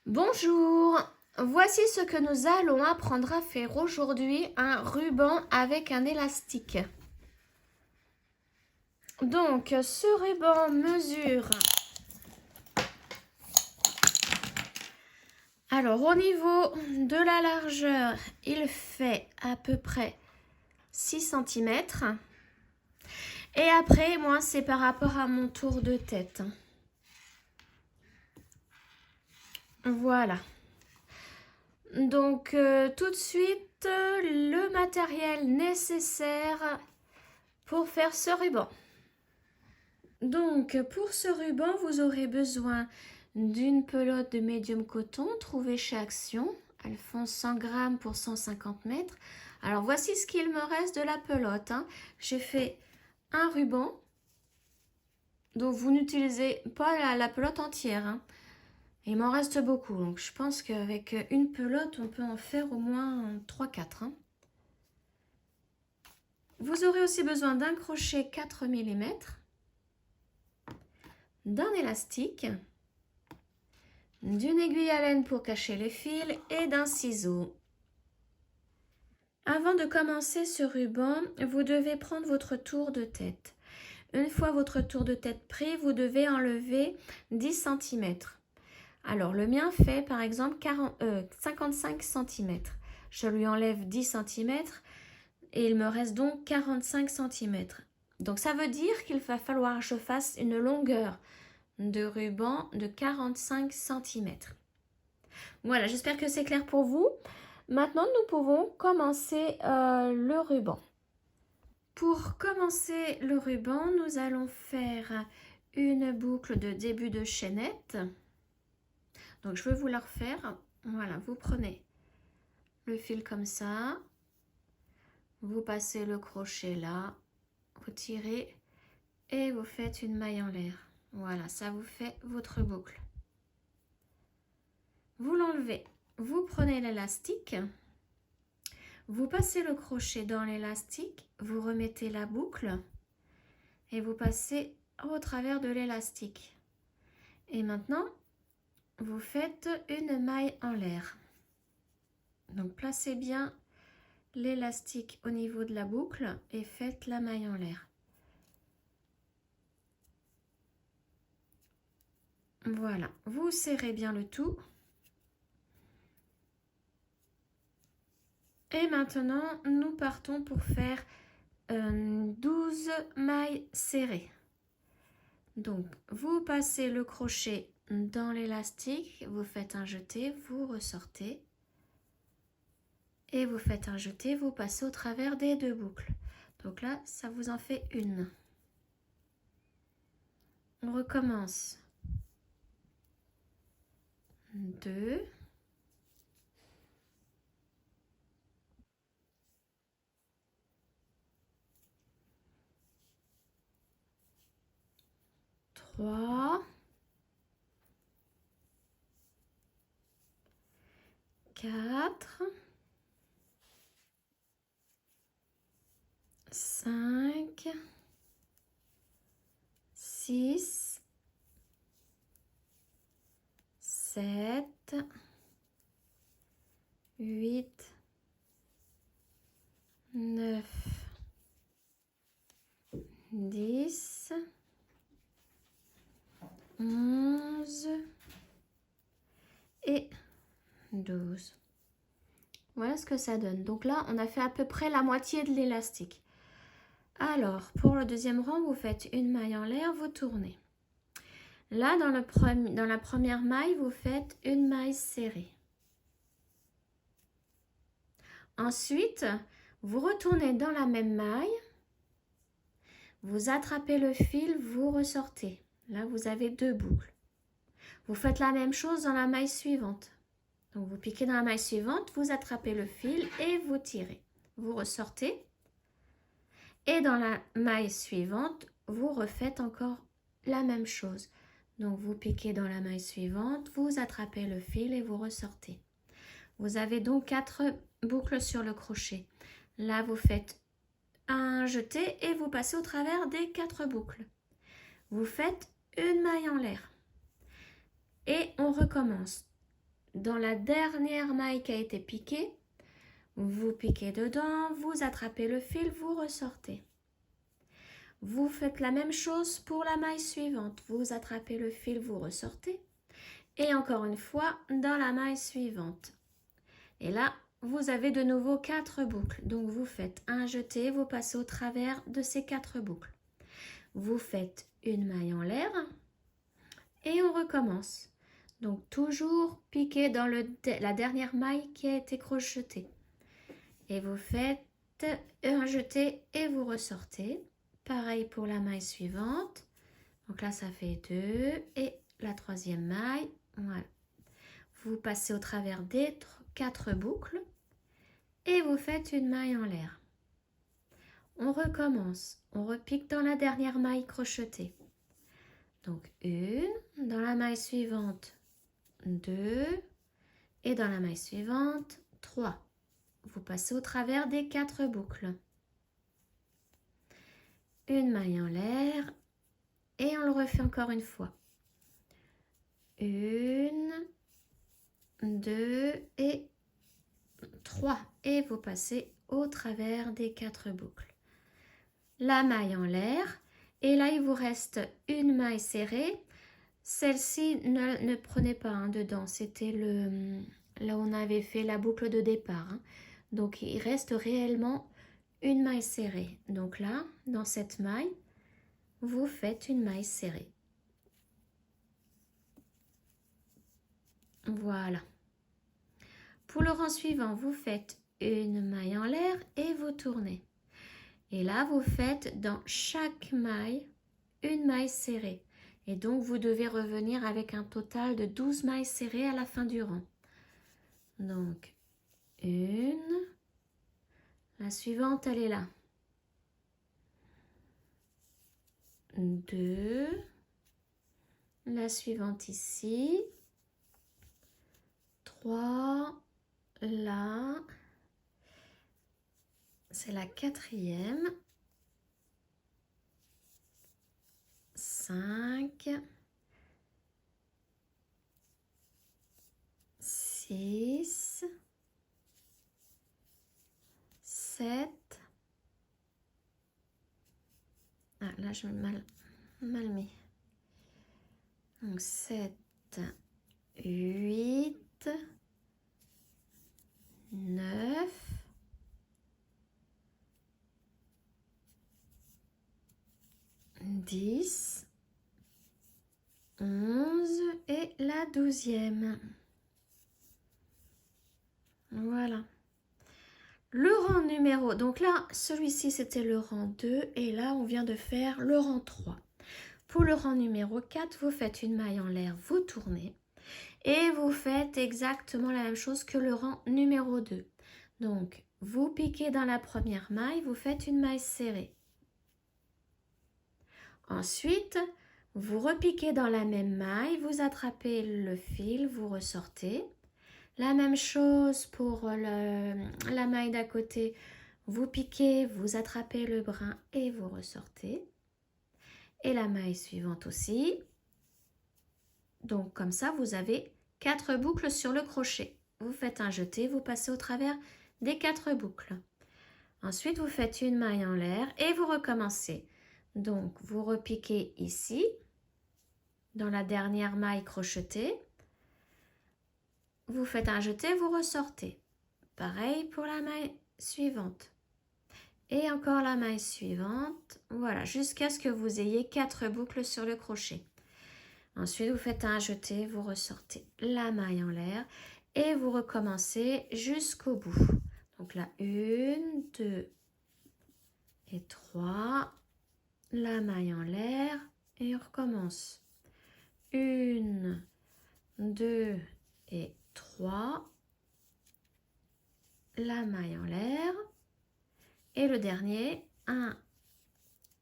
Bonjour, voici ce que nous allons apprendre à faire aujourd'hui, un ruban avec un élastique. Donc ce ruban mesure, alors au niveau de la largeur, il fait à peu près 6 cm. Et après, moi c'est par rapport à mon tour de tête. Voilà. Donc tout de suite, le matériel nécessaire pour faire ce ruban. Donc pour ce ruban, vous aurez besoin d'une pelote de médium coton trouvée chez Action. Elles font 100 grammes pour 150 mètres. Alors voici ce qu'il me reste de la pelote. J'ai fait un ruban. Donc vous n'utilisez pas la pelote entière. Il m'en reste beaucoup. Donc je pense qu'avec une pelote, on peut en faire au moins 3-4. Vous aurez aussi besoin d'un crochet 4 mm, d'un élastique, d'une aiguille à laine pour cacher les fils et d'un ciseau. Avant de commencer ce ruban, vous devez prendre votre tour de tête. Une fois votre tour de tête pris, vous devez enlever 10 cm. Alors le mien fait par exemple 55 cm. Je lui enlève 10 cm et il me reste donc 45 cm. Donc ça veut dire qu'il va falloir que je fasse une longueur de ruban de 45 cm. Voilà, j'espère que c'est clair pour vous. Maintenant, nous pouvons commencer le ruban. Pour commencer le ruban, nous allons faire une boucle de début de chaînette. Donc, je vais vous la refaire. Voilà, vous prenez le fil comme ça. Vous passez le crochet là. Vous tirez et vous faites une maille en l'air. Voilà, ça vous fait votre boucle. Vous l'enlevez. Vous prenez l'élastique, vous passez le crochet dans l'élastique, vous remettez la boucle et vous passez au travers de l'élastique. Et maintenant, vous faites une maille en l'air. Donc placez bien l'élastique au niveau de la boucle et faites la maille en l'air. Voilà, vous serrez bien le tout. Et maintenant, nous partons pour faire 12 mailles serrées. Donc, vous passez le crochet dans l'élastique, vous faites un jeté, vous ressortez. Et vous faites un jeté, vous passez au travers des deux boucles. Donc là, ça vous en fait une. On recommence. 2. 3, 4, 5, 6, 7, 8, 9, 10, 11 et 12. Voilà ce que ça donne. Donc là, on a fait à peu près la moitié de l'élastique. Alors, pour le deuxième rang, vous faites une maille en l'air, vous tournez. Là, dans la première maille, vous faites une maille serrée. Ensuite, vous retournez dans la même maille, vous attrapez le fil, vous ressortez. Là, vous avez deux boucles. Vous faites la même chose dans la maille suivante. Donc, vous piquez dans la maille suivante, vous attrapez le fil et vous tirez. Vous ressortez. Et dans la maille suivante, vous refaites encore la même chose. Donc, vous piquez dans la maille suivante, vous attrapez le fil et vous ressortez. Vous avez donc 4 boucles sur le crochet. Là, vous faites un jeté et vous passez au travers des 4 boucles. Vous faites une maille en l'air. Et on recommence. dans la dernière maille qui a été piquée, vous piquez dedans, vous attrapez le fil, vous ressortez. Vous faites la même chose pour la maille suivante. Vous attrapez le fil, vous ressortez. Et encore une fois, dans la maille suivante. Et là, vous avez de nouveau 4 boucles. Donc, vous faites un jeté, vous passez au travers de ces 4 boucles. Vous faites une maille en l'air et on recommence. Donc, toujours piquer dans la dernière maille qui a été crochetée. Et vous faites un jeté et vous ressortez. Pareil pour la maille suivante. Donc là, ça fait 2 et la troisième maille. Voilà. Vous passez au travers des 4 boucles et vous faites une maille en l'air. On recommence. On repique dans la dernière maille crochetée. Donc une, dans la maille suivante 2 et dans la maille suivante 3. Vous passez au travers des 4 boucles. Une maille en l'air et on le refait encore une fois. 1, 2 et 3 et vous passez au travers des 4 boucles. La maille en l'air et là il vous reste une maille serrée. Celle-ci ne prenez pas dedans, c'était là où on avait fait la boucle de départ. Donc il reste réellement une maille serrée. Donc là, dans cette maille, vous faites une maille serrée. Voilà. Pour le rang suivant, vous faites une maille en l'air et vous tournez. Et là, vous faites dans chaque maille une maille serrée. Et donc, vous devez revenir avec un total de 12 mailles serrées à la fin du rang. Donc, une. La suivante, elle est là. 2. La suivante ici. 3. Là. C'est la 4e. 5. 6. 7. Ah, là, je me mal mis. Donc, 7, 8, 9, 10, 11 et la 12e. Voilà. Le rang numéro, donc là, celui-ci c'était le rang 2 et là on vient de faire le rang 3. Pour le rang numéro 4, vous faites une maille en l'air, vous tournez et vous faites exactement la même chose que le rang numéro 2. Donc, vous piquez dans la première maille, vous faites une maille serrée. Ensuite, vous repiquez dans la même maille, vous attrapez le fil, vous ressortez. La même chose pour la maille d'à côté. Vous piquez, vous attrapez le brin et vous ressortez. Et la maille suivante aussi. Donc comme ça, vous avez 4 boucles sur le crochet. Vous faites un jeté, vous passez au travers des 4 boucles. Ensuite, vous faites une maille en l'air et vous recommencez. Donc, vous repiquez ici, dans la dernière maille crochetée. Vous faites un jeté, vous ressortez. Pareil pour la maille suivante. Et encore la maille suivante. Voilà, jusqu'à ce que vous ayez 4 boucles sur le crochet. Ensuite, vous faites un jeté, vous ressortez la maille en l'air et vous recommencez jusqu'au bout. Donc là, 1, 2 et 3. La maille en l'air et on recommence. 1, 2 et 3, la maille en l'air et le dernier 1,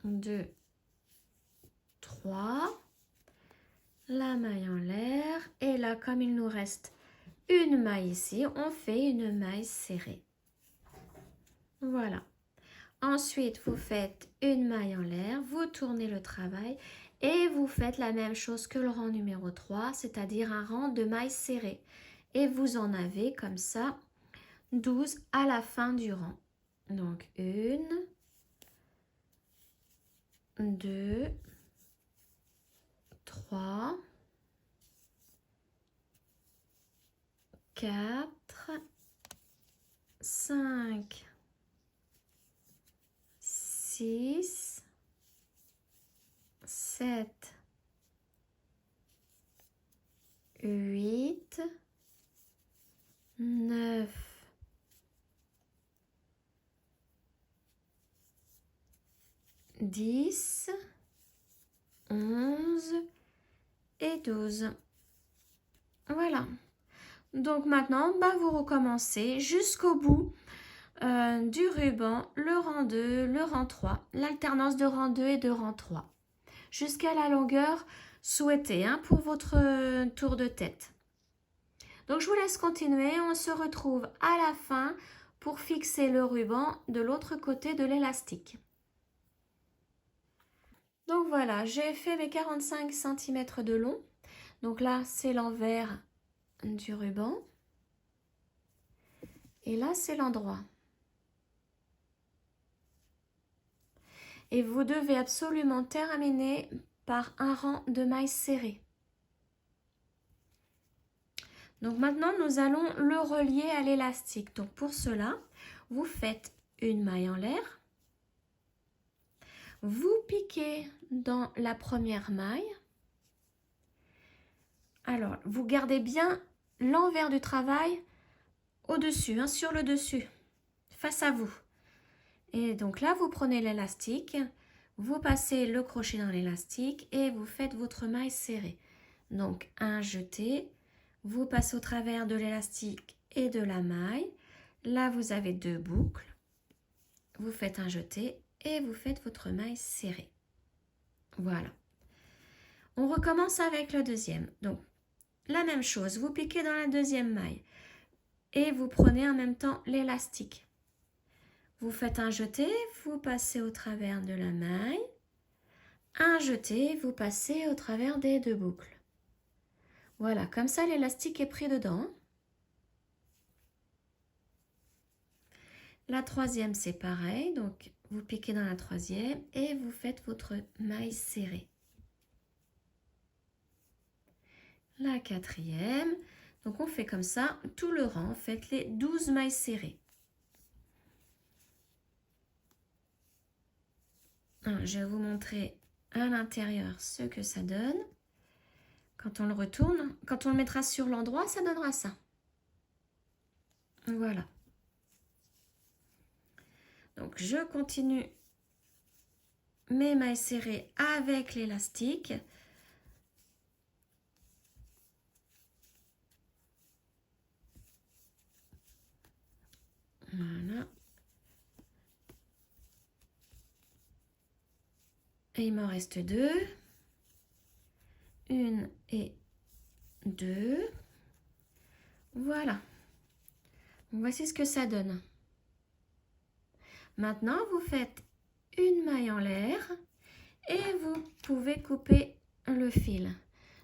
2, 3, la maille en l'air et là comme il nous reste une maille ici, on fait une maille serrée. Voilà. Ensuite, vous faites une maille en l'air, vous tournez le travail et vous faites la même chose que le rang numéro 3, c'est-à-dire un rang de mailles serrées. Et vous en avez comme ça 12 à la fin du rang. Donc 1, 2, 3, 4, 5, 6, 7, 8, 9, 10, 11 et 12. Voilà. Donc maintenant, vous recommencez jusqu'au bout du ruban, le rang 2, le rang 3, l'alternance de rang 2 et de rang 3, jusqu'à la longueur souhaitée pour votre tour de tête. Donc je vous laisse continuer, on se retrouve à la fin pour fixer le ruban de l'autre côté de l'élastique. Donc voilà, j'ai fait mes 45 cm de long. Donc là, c'est l'envers du ruban. Et là, c'est l'endroit. Et vous devez absolument terminer par un rang de mailles serrées. Donc maintenant, nous allons le relier à l'élastique. Donc pour cela, vous faites une maille en l'air. Vous piquez dans la première maille. Alors, vous gardez bien l'envers du travail au-dessus, sur le dessus, face à vous. Et donc là, vous prenez l'élastique, vous passez le crochet dans l'élastique et vous faites votre maille serrée. Donc, un jeté, vous passez au travers de l'élastique et de la maille. Là, vous avez 2 boucles. Vous faites un jeté et vous faites votre maille serrée. Voilà. On recommence avec le deuxième. Donc, la même chose, vous piquez dans la deuxième maille et vous prenez en même temps l'élastique. Vous faites un jeté, vous passez au travers de la maille. Un jeté, vous passez au travers des 2 boucles. Voilà, comme ça l'élastique est pris dedans. La troisième, c'est pareil. Donc, vous piquez dans la troisième et vous faites votre maille serrée. La quatrième. Donc, on fait comme ça tout le rang. Faites les 12 mailles serrées. Je vais vous montrer à l'intérieur ce que ça donne. Quand on le retourne, quand on le mettra sur l'endroit, ça donnera ça. Voilà. Donc, je continue mes mailles serrées avec l'élastique. Voilà. Et il m'en reste 2. 1 et 2. Voilà. Voici ce que ça donne. Maintenant, vous faites une maille en l'air et vous pouvez couper le fil.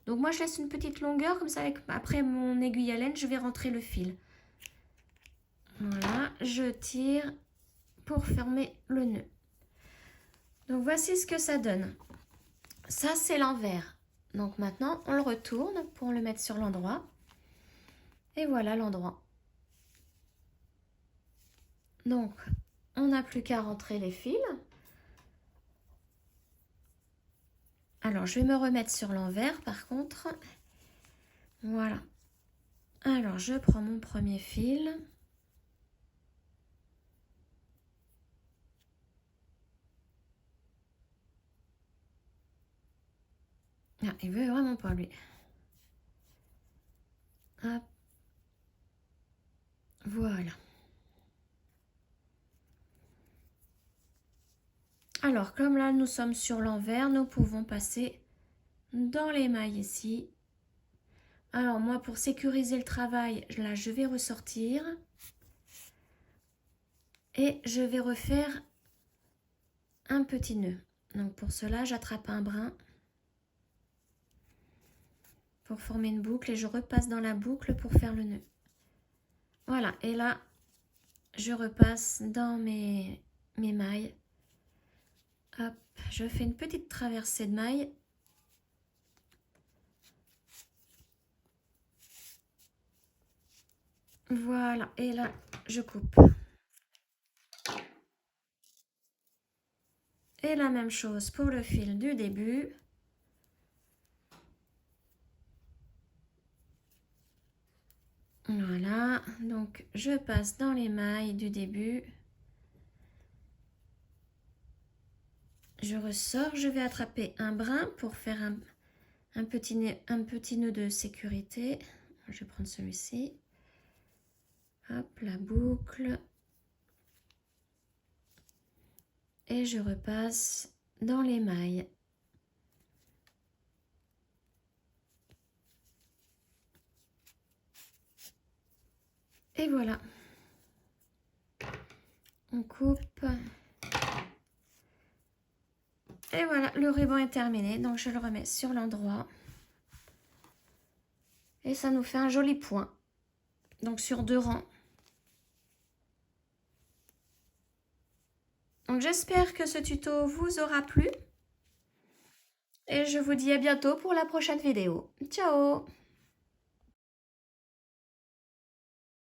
Donc moi, je laisse une petite longueur, comme ça, après mon aiguille à laine, je vais rentrer le fil. Voilà, je tire pour fermer le nœud. Donc voici ce que ça donne. Ça, c'est l'envers. Donc maintenant, on le retourne pour le mettre sur l'endroit. Et voilà l'endroit. Donc, on n'a plus qu'à rentrer les fils. Alors, je vais me remettre sur l'envers par contre. Voilà. Alors, je prends mon premier fil. Ah, il veut vraiment pas lui. Hop. Voilà. Alors, comme là, nous sommes sur l'envers, nous pouvons passer dans les mailles ici. Alors, moi, pour sécuriser le travail, là, je vais ressortir. Et je vais refaire un petit nœud. Donc, pour cela, j'attrape un brin. pour former une boucle et je repasse dans la boucle pour faire le nœud. Voilà, et là, je repasse dans mes mailles. Hop, je fais une petite traversée de mailles. Voilà, et là, je coupe. Et la même chose pour le fil du début. Voilà, donc je passe dans les mailles du début. Je ressors, je vais attraper un brin pour faire un petit nœud de sécurité. Je vais prendre celui-ci. Hop, la boucle. Et je repasse dans les mailles. Et voilà. On coupe. Et voilà, le ruban est terminé. Donc je le remets sur l'endroit. Et ça nous fait un joli point. Donc sur 2 rangs. Donc j'espère que ce tuto vous aura plu. Et je vous dis à bientôt pour la prochaine vidéo. Ciao!